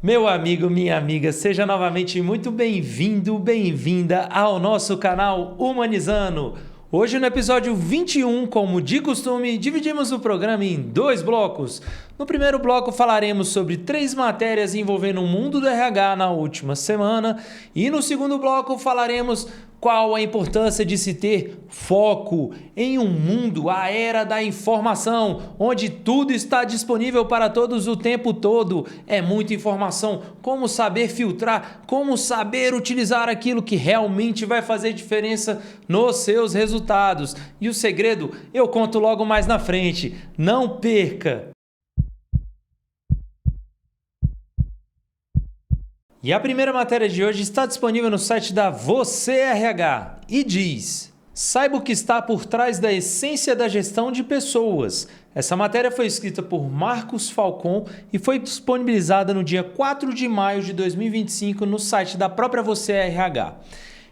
Meu amigo, minha amiga, seja novamente muito bem-vindo, bem-vinda ao nosso canal Humanizando. Hoje no episódio 21, como de costume, dividimos o programa em dois blocos. No primeiro bloco falaremos sobre 3 matérias envolvendo o mundo do RH na última semana e no segundo bloco falaremos qual a importância de se ter foco em um mundo, a era da informação, onde tudo está disponível para todos o tempo todo. É muita informação, como saber filtrar, como saber utilizar aquilo que realmente vai fazer diferença nos seus resultados. E o segredo eu conto logo mais na frente. Não perca! E a primeira matéria de hoje está disponível no site da Você RH e diz: saiba o que está por trás da essência da gestão de pessoas. Essa matéria foi escrita por Marcos Falcon e foi disponibilizada no dia 4 de maio de 2025 no site da própria Você RH.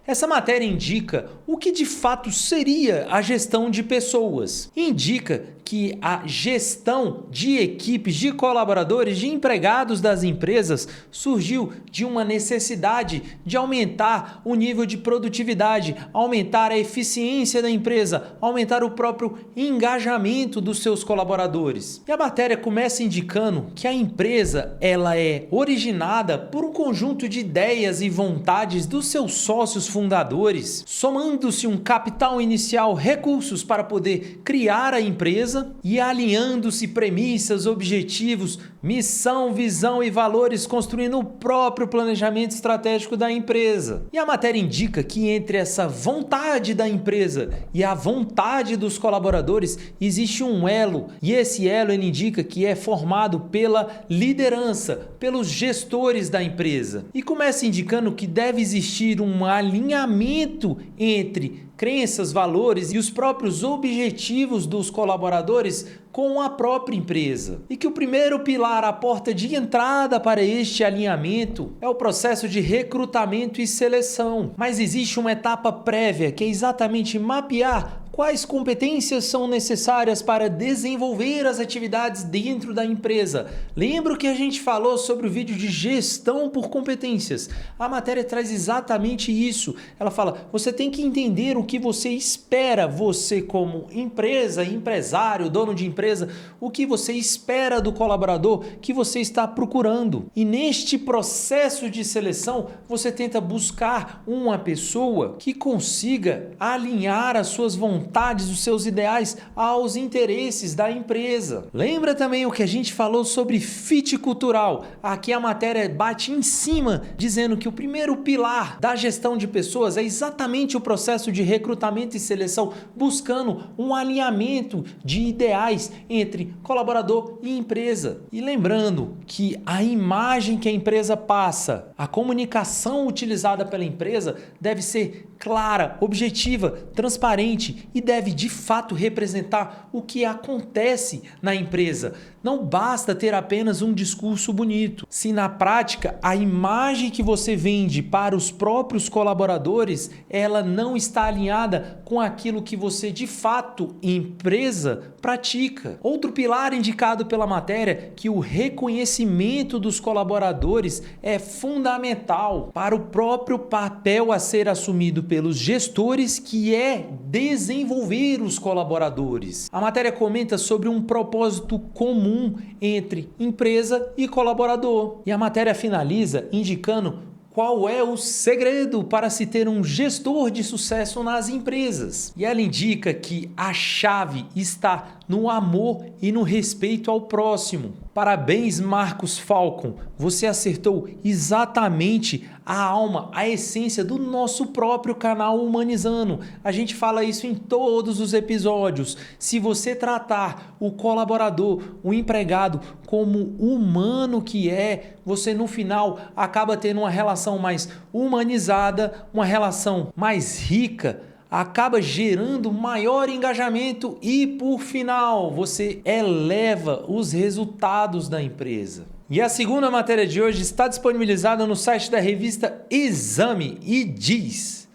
Essa matéria indica o que de fato seria a gestão de pessoas. Indica que a gestão de equipes, de colaboradores, de empregados das empresas surgiu de uma necessidade de aumentar o nível de produtividade, aumentar a eficiência da empresa, aumentar o próprio engajamento dos seus colaboradores. E a matéria começa indicando que a empresa ela é originada por um conjunto de ideias e vontades dos seus sócios fundadores, somando-se um capital inicial, recursos para poder criar a empresa e alinhando-se premissas, objetivos, missão, visão e valores, construindo o próprio planejamento estratégico da empresa. E a matéria indica que entre essa vontade da empresa e a vontade dos colaboradores existe um elo, e esse elo ele indica que é formado pela liderança, pelos gestores da empresa. E começa indicando que deve existir um alinhamento entre crenças, valores e os próprios objetivos dos colaboradores com a própria empresa. E que o primeiro pilar, a porta de entrada para este alinhamento, é o processo de recrutamento e seleção. Mas existe uma etapa prévia que é exatamente mapear quais competências são necessárias para desenvolver as atividades dentro da empresa. Lembra que a gente falou sobre o vídeo de gestão por competências? A matéria traz exatamente isso. Ela fala, você tem que entender o que você espera, você como empresa, empresário, dono de empresa, o que você espera do colaborador que você está procurando. E neste processo de seleção, você tenta buscar uma pessoa que consiga alinhar as suas vontades, os seus ideais aos interesses da empresa. Lembra também o que a gente falou sobre fit cultural? Aqui a matéria bate em cima, dizendo que o primeiro pilar da gestão de pessoas é exatamente o processo de recrutamento e seleção, buscando um alinhamento de ideais entre colaborador e empresa. E lembrando que a imagem que a empresa passa, a comunicação utilizada pela empresa deve ser clara, objetiva, transparente e deve de fato representar o que acontece na empresa. Não basta ter apenas um discurso bonito. Se na prática a imagem que você vende para os próprios colaboradores, ela não está alinhada com aquilo que você de fato, empresa, pratica. Outro pilar indicado pela matéria, que o reconhecimento dos colaboradores é fundamental para o próprio papel a ser assumido pelos gestores, que é desenvolver os colaboradores. A matéria comenta sobre um propósito comum entre empresa e colaborador. E a matéria finaliza indicando qual é o segredo para se ter um gestor de sucesso nas empresas. E ela indica que a chave está no amor e no respeito ao próximo. Parabéns, Marcos Falcon, você acertou exatamente a alma, a essência do nosso próprio canal Humanizando. A gente fala isso em todos os episódios. Se você tratar o colaborador, o empregado, como humano que é, você no final acaba tendo uma relação mais humanizada, uma relação mais rica, acaba gerando maior engajamento e, por final, você eleva os resultados da empresa. E a segunda matéria de hoje está disponibilizada no site da revista Exame e diz: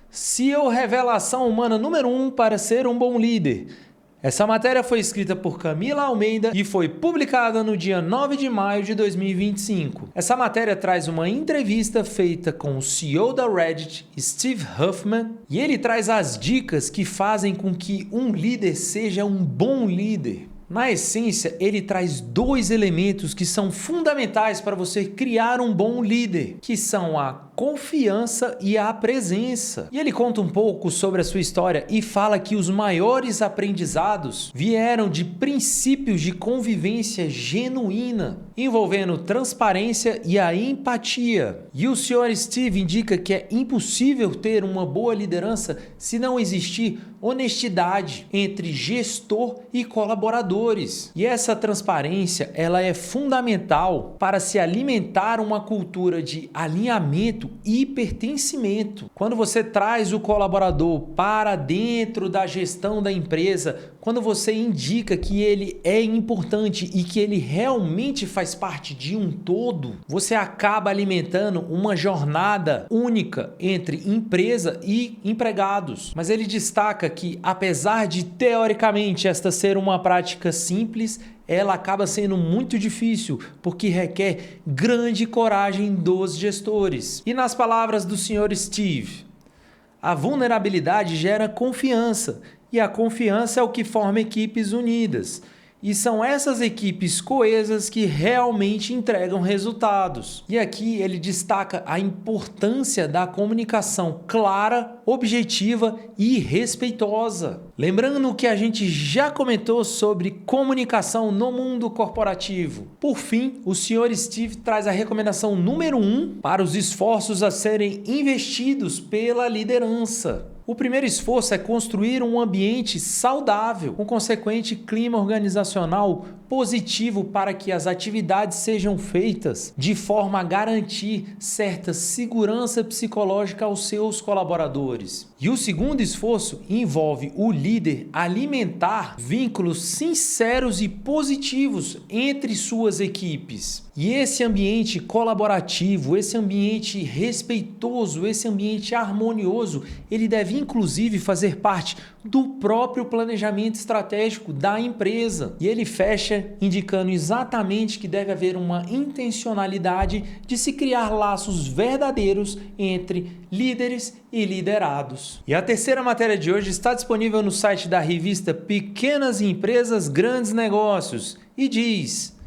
CEO revela a ação humana número 1 para ser um bom líder. Essa matéria foi escrita por Camila Almeida e foi publicada no dia 9 de maio de 2025. Essa matéria traz uma entrevista feita com o CEO da Reddit, Steve Huffman, e ele traz as dicas que fazem com que um líder seja um bom líder. Na essência, ele traz dois elementos que são fundamentais para você criar um bom líder, que são a confiança e a presença. E ele conta um pouco sobre a sua história e fala que os maiores aprendizados vieram de princípios de convivência genuína, envolvendo transparência e a empatia. E o Sr. Steve indica que é impossível ter uma boa liderança se não existir honestidade entre gestor e colaboradores. E essa transparência, ela é fundamental para se alimentar uma cultura de alinhamento e pertencimento. Quando você traz o colaborador para dentro da gestão da empresa, quando você indica que ele é importante e que ele realmente faz parte de um todo, você acaba alimentando uma jornada única entre empresa e empregados. Mas ele destaca que, apesar de teoricamente esta ser uma prática simples, ela acaba sendo muito difícil, porque requer grande coragem dos gestores. E nas palavras do Sr. Steve, a vulnerabilidade gera confiança, e a confiança é o que forma equipes unidas. E são essas equipes coesas que realmente entregam resultados. E aqui ele destaca a importância da comunicação clara, objetiva e respeitosa. Lembrando que a gente já comentou sobre comunicação no mundo corporativo. Por fim, o Sr. Steve traz a recomendação número 1 para os esforços a serem investidos pela liderança. O primeiro esforço é construir um ambiente saudável, com consequente clima organizacional positivo para que as atividades sejam feitas de forma a garantir certa segurança psicológica aos seus colaboradores. E o segundo esforço envolve o líder alimentar vínculos sinceros e positivos entre suas equipes. E esse ambiente colaborativo, esse ambiente respeitoso, esse ambiente harmonioso, ele deve inclusive fazer parte do próprio planejamento estratégico da empresa. E ele fecha indicando exatamente que deve haver uma intencionalidade de se criar laços verdadeiros entre líderes e liderados. E a terceira matéria de hoje está disponível no site da revista Pequenas Empresas, Grandes Negócios e diz: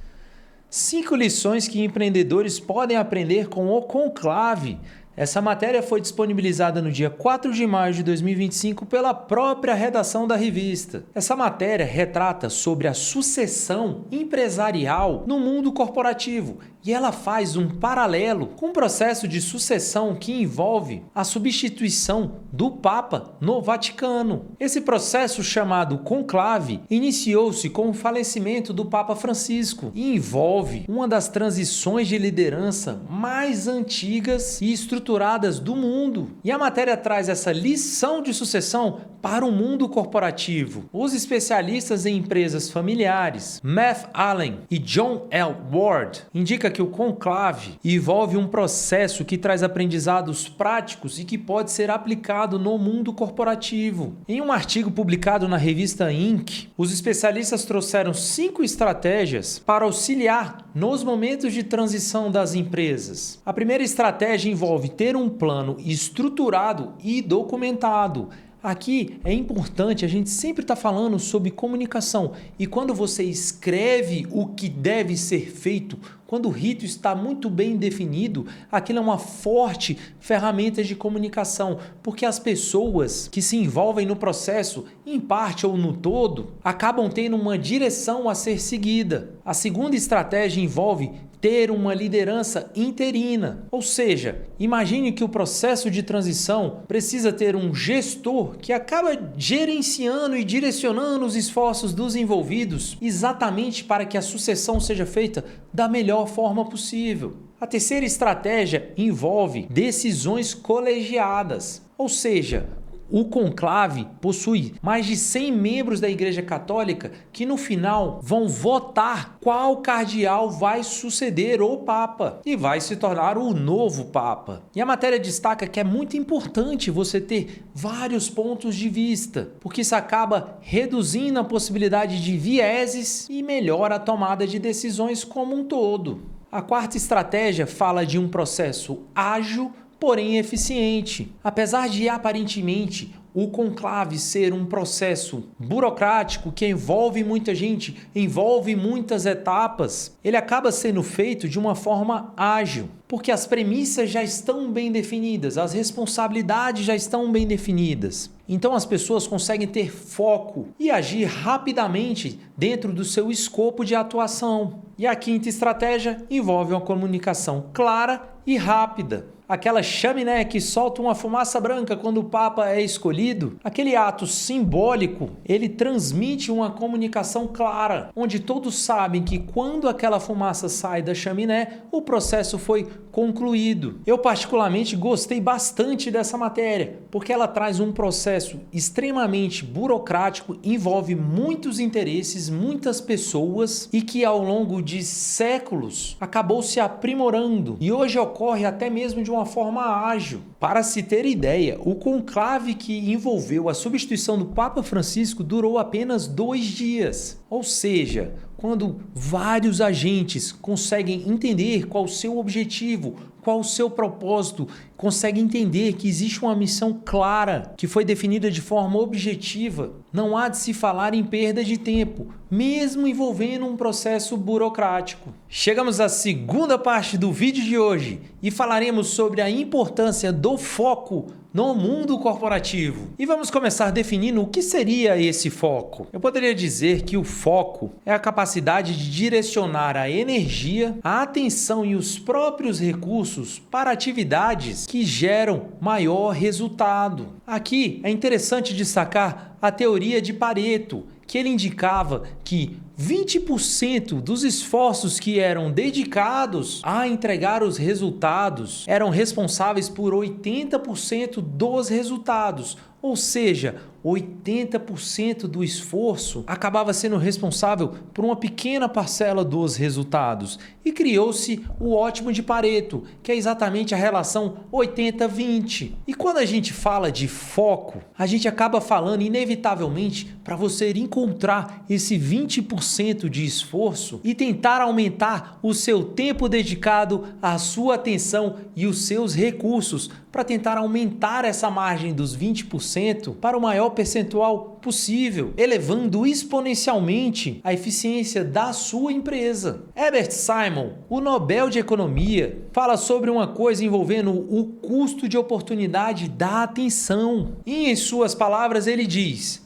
5 lições que empreendedores podem aprender com o Conclave. Essa matéria foi disponibilizada no dia 4 de maio de 2025 pela própria redação da revista. Essa matéria retrata sobre a sucessão empresarial no mundo corporativo e ela faz um paralelo com o processo de sucessão que envolve a substituição do Papa no Vaticano. Esse processo, chamado conclave, iniciou-se com o falecimento do Papa Francisco e envolve uma das transições de liderança mais antigas e estruturadas do mundo. E a matéria traz essa lição de sucessão para o mundo corporativo. Os especialistas em empresas familiares, Matt Allen e John L. Ward, indicam que o conclave envolve um processo que traz aprendizados práticos e que pode ser aplicado no mundo corporativo. Em um artigo publicado na revista Inc., os especialistas trouxeram 5 estratégias para auxiliar nos momentos de transição das empresas. A primeira estratégia envolve ter um plano estruturado e documentado. Aqui é importante, a gente sempre está falando sobre comunicação, e quando você escreve o que deve ser feito, quando o rito está muito bem definido, aquilo é uma forte ferramenta de comunicação, porque as pessoas que se envolvem no processo, em parte ou no todo, acabam tendo uma direção a ser seguida. A segunda estratégia envolve ter uma liderança interina, ou seja, imagine que o processo de transição precisa ter um gestor que acaba gerenciando e direcionando os esforços dos envolvidos exatamente para que a sucessão seja feita da melhor forma possível. A terceira estratégia envolve decisões colegiadas, ou seja, o conclave possui mais de 100 membros da Igreja Católica que no final vão votar qual cardeal vai suceder o Papa e vai se tornar o novo Papa. E a matéria destaca que é muito importante você ter vários pontos de vista, porque isso acaba reduzindo a possibilidade de vieses e melhora a tomada de decisões como um todo. A quarta estratégia fala de um processo ágil, porém eficiente. Apesar de aparentemente o conclave ser um processo burocrático que envolve muita gente, envolve muitas etapas, ele acaba sendo feito de uma forma ágil, porque as premissas já estão bem definidas, as responsabilidades já estão bem definidas. Então as pessoas conseguem ter foco e agir rapidamente dentro do seu escopo de atuação. E a quinta estratégia envolve uma comunicação clara e rápida. Aquela chaminé que solta uma fumaça branca quando o Papa é escolhido, aquele ato simbólico, ele transmite uma comunicação clara, onde todos sabem que quando aquela fumaça sai da chaminé, o processo foi concluído. Eu particularmente gostei bastante dessa matéria, porque ela traz um processo extremamente burocrático, envolve muitos interesses, muitas pessoas e que ao longo de séculos acabou se aprimorando e hoje ocorre até mesmo de uma forma ágil. Para se ter ideia, o conclave que envolveu a substituição do Papa Francisco durou apenas 2 dias. Ou seja, quando vários agentes conseguem entender qual o seu objetivo, qual o seu propósito, conseguem entender que existe uma missão clara, que foi definida de forma objetiva, não há de se falar em perda de tempo, mesmo envolvendo um processo burocrático. Chegamos à segunda parte do vídeo de hoje e falaremos sobre a importância do foco no mundo corporativo. E vamos começar definindo o que seria esse foco. Eu poderia dizer que o foco é a capacidade de direcionar a energia, a atenção e os próprios recursos para atividades que geram maior resultado. Aqui é interessante destacar a teoria de Pareto, que ele indicava que 20% dos esforços que eram dedicados a entregar os resultados eram responsáveis por 80% dos resultados, ou seja, 80% do esforço acabava sendo responsável por uma pequena parcela dos resultados e criou-se o ótimo de Pareto, que é exatamente a relação 80-20. E quando a gente fala de foco, a gente acaba falando inevitavelmente para você encontrar esse 20% de esforço e tentar aumentar o seu tempo dedicado, a sua atenção e os seus recursos para tentar aumentar essa margem dos 20% para o maior percentual possível, elevando exponencialmente a eficiência da sua empresa. Herbert Simon, o Nobel de Economia, fala sobre uma coisa envolvendo o custo de oportunidade da atenção. E em suas palavras ele diz: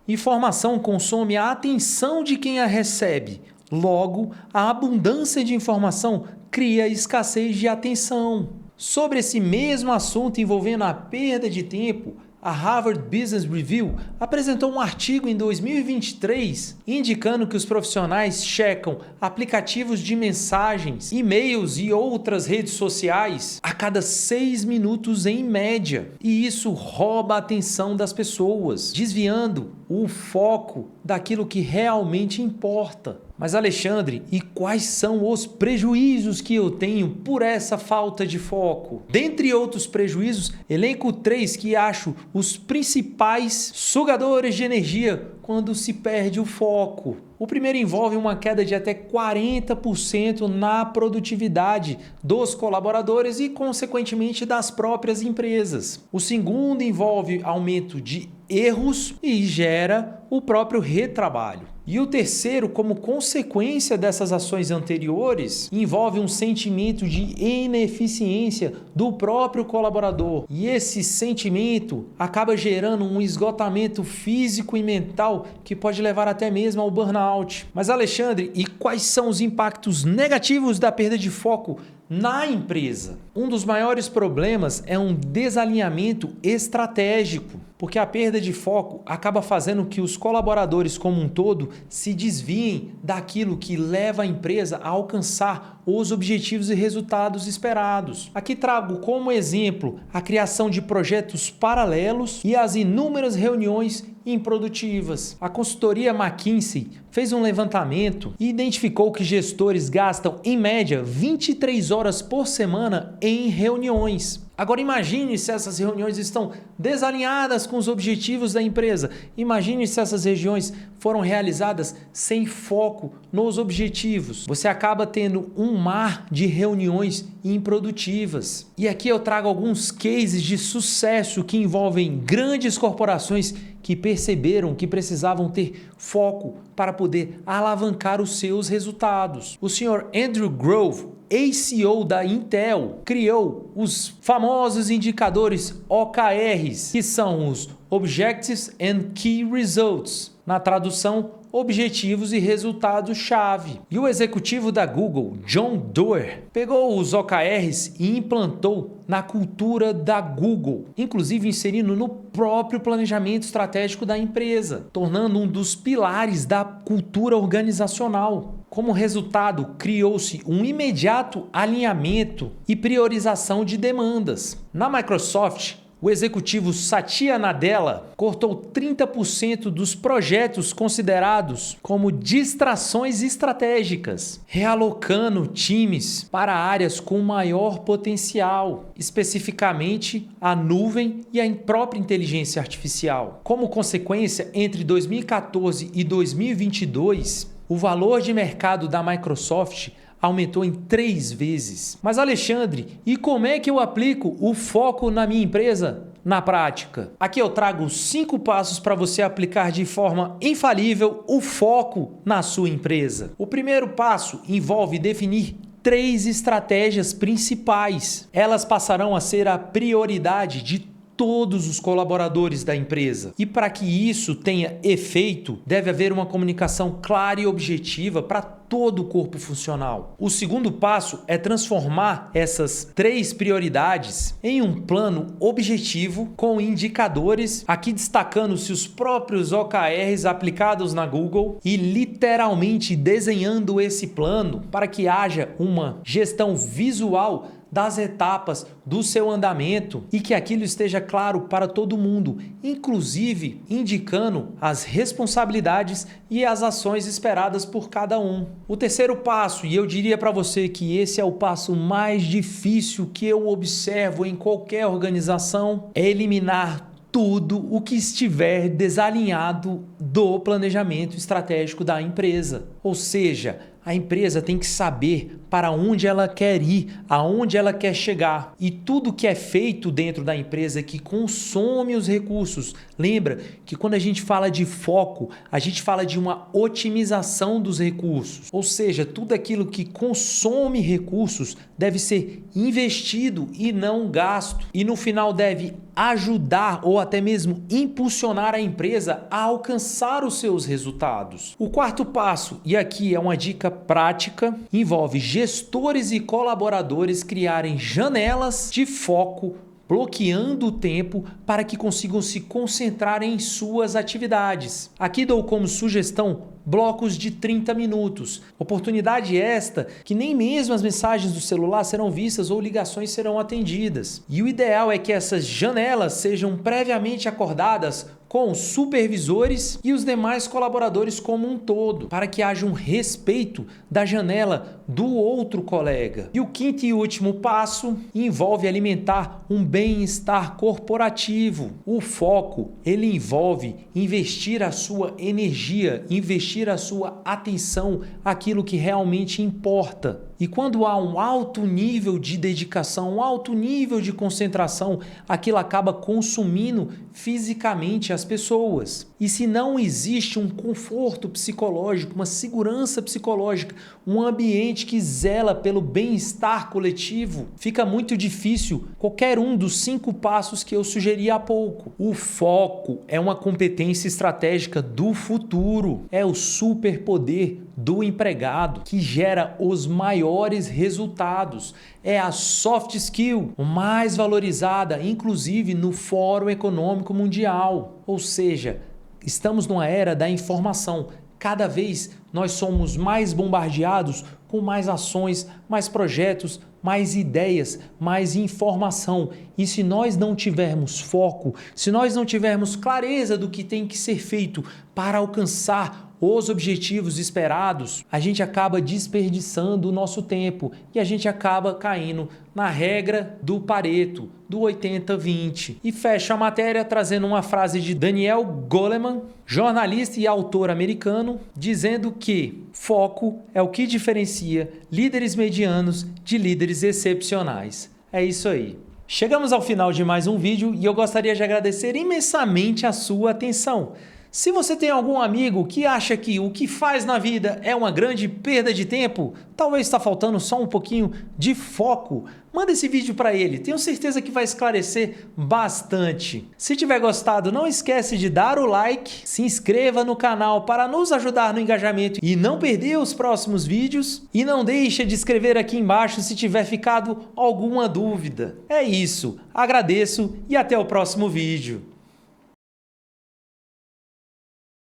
informação consome a atenção de quem a recebe. Logo, a abundância de informação cria escassez de atenção. Sobre esse mesmo assunto envolvendo a perda de tempo, a Harvard Business Review apresentou um artigo em 2023 indicando que os profissionais checam aplicativos de mensagens, e-mails e outras redes sociais a cada 6 minutos em média. E isso rouba a atenção das pessoas, desviando o foco daquilo que realmente importa. Mas Alexandre, e quais são os prejuízos que eu tenho por essa falta de foco? Dentre outros prejuízos, elenco 3 que acho os principais sugadores de energia quando se perde o foco. O primeiro envolve uma queda de até 40% na produtividade dos colaboradores e, consequentemente, das próprias empresas. O segundo envolve aumento de erros e gera o próprio retrabalho. E o terceiro, como consequência dessas ações anteriores, envolve um sentimento de ineficiência do próprio colaborador. E esse sentimento acaba gerando um esgotamento físico e mental que pode levar até mesmo ao burnout. Mas Alexandre, e quais são os impactos negativos da perda de foco na empresa. Um dos maiores problemas é um desalinhamento estratégico, porque a perda de foco acaba fazendo que os colaboradores como um todo se desviem daquilo que leva a empresa a alcançar os objetivos e resultados esperados. Aqui trago como exemplo a criação de projetos paralelos e as inúmeras reuniões improdutivas. A consultoria McKinsey fez um levantamento e identificou que gestores gastam, em média, 23 horas por semana em reuniões. Agora imagine se essas reuniões estão desalinhadas com os objetivos da empresa. Imagine se essas reuniões foram realizadas sem foco nos objetivos. Você acaba tendo um mar de reuniões improdutivas. E aqui eu trago alguns cases de sucesso que envolvem grandes corporações que perceberam que precisavam ter foco para poder alavancar os seus resultados. O senhor Andrew Grove, ex-CEO da Intel, criou os famosos indicadores OKRs, que são os Objectives and Key Results. Na tradução, objetivos e resultados-chave. E o executivo da Google, John Doerr, pegou os OKRs e implantou na cultura da Google, inclusive inserindo no próprio planejamento estratégico da empresa, tornando um dos pilares da cultura organizacional. Como resultado, criou-se um imediato alinhamento e priorização de demandas. Na Microsoft, o executivo Satya Nadella cortou 30% dos projetos considerados como distrações estratégicas, realocando times para áreas com maior potencial, especificamente a nuvem e a própria inteligência artificial. Como consequência, entre 2014 e 2022, o valor de mercado da Microsoft aumentou em 3 vezes. Mas Alexandre, e como é que eu aplico o foco na minha empresa na prática? Aqui eu trago 5 passos para você aplicar de forma infalível o foco na sua empresa. O primeiro passo envolve definir 3 estratégias principais. Elas passarão a ser a prioridade de todos os colaboradores da empresa. E para que isso tenha efeito, deve haver uma comunicação clara e objetiva para todo o corpo funcional. O segundo passo é transformar essas 3 prioridades em um plano objetivo com indicadores, aqui destacando-se os próprios OKRs aplicados na Google e literalmente desenhando esse plano para que haja uma gestão visual das etapas do seu andamento e que aquilo esteja claro para todo mundo, inclusive indicando as responsabilidades e as ações esperadas por cada um. O terceiro passo, e eu diria para você que esse é o passo mais difícil que eu observo em qualquer organização, é eliminar tudo o que estiver desalinhado do planejamento estratégico da empresa. Ou seja, a empresa tem que saber para onde ela quer ir, aonde ela quer chegar. E tudo que é feito dentro da empresa que consome os recursos. Lembra que quando a gente fala de foco, a gente fala de uma otimização dos recursos. Ou seja, tudo aquilo que consome recursos deve ser investido e não gasto. E no final deve ajudar ou até mesmo impulsionar a empresa a alcançar os seus resultados. O quarto passo, e aqui é uma dica prática, envolve gestores e colaboradores criarem janelas de foco, bloqueando o tempo para que consigam se concentrar em suas atividades. Aqui dou como sugestão blocos de 30 minutos. Oportunidade esta que nem mesmo as mensagens do celular serão vistas ou ligações serão atendidas. E o ideal é que essas janelas sejam previamente acordadas com os supervisores e os demais colaboradores como um todo, para que haja um respeito da janela do outro colega. E o quinto e último passo envolve alimentar um bem-estar corporativo. O foco, ele envolve investir a sua energia, investir a sua atenção àquilo que realmente importa. E quando há um alto nível de dedicação, um alto nível de concentração, aquilo acaba consumindo fisicamente as pessoas. E se não existe um conforto psicológico, uma segurança psicológica, um ambiente que zela pelo bem-estar coletivo, fica muito difícil qualquer um dos 5 passos que eu sugeri há pouco. O foco é uma competência estratégica do futuro, é o superpoder do empregado que gera os maiores resultados. É a soft skill, mais valorizada, inclusive no Fórum Econômico Mundial. Ou seja, estamos numa era da informação. Cada vez nós somos mais bombardeados com mais ações, mais projetos, mais ideias, mais informação. E se nós não tivermos foco, se nós não tivermos clareza do que tem que ser feito para alcançar os objetivos esperados, a gente acaba desperdiçando o nosso tempo e a gente acaba caindo na regra do Pareto, do 80-20. E fecho a matéria trazendo uma frase de Daniel Goleman, jornalista e autor americano, dizendo que foco é o que diferencia líderes medianos de líderes excepcionais. É isso aí. Chegamos ao final de mais um vídeo e eu gostaria de agradecer imensamente a sua atenção. Se você tem algum amigo que acha que o que faz na vida é uma grande perda de tempo, talvez está faltando só um pouquinho de foco, manda esse vídeo para ele, tenho certeza que vai esclarecer bastante. Se tiver gostado, não esquece de dar o like, se inscreva no canal para nos ajudar no engajamento e não perder os próximos vídeos. E não deixe de escrever aqui embaixo se tiver ficado alguma dúvida. É isso, agradeço e até o próximo vídeo.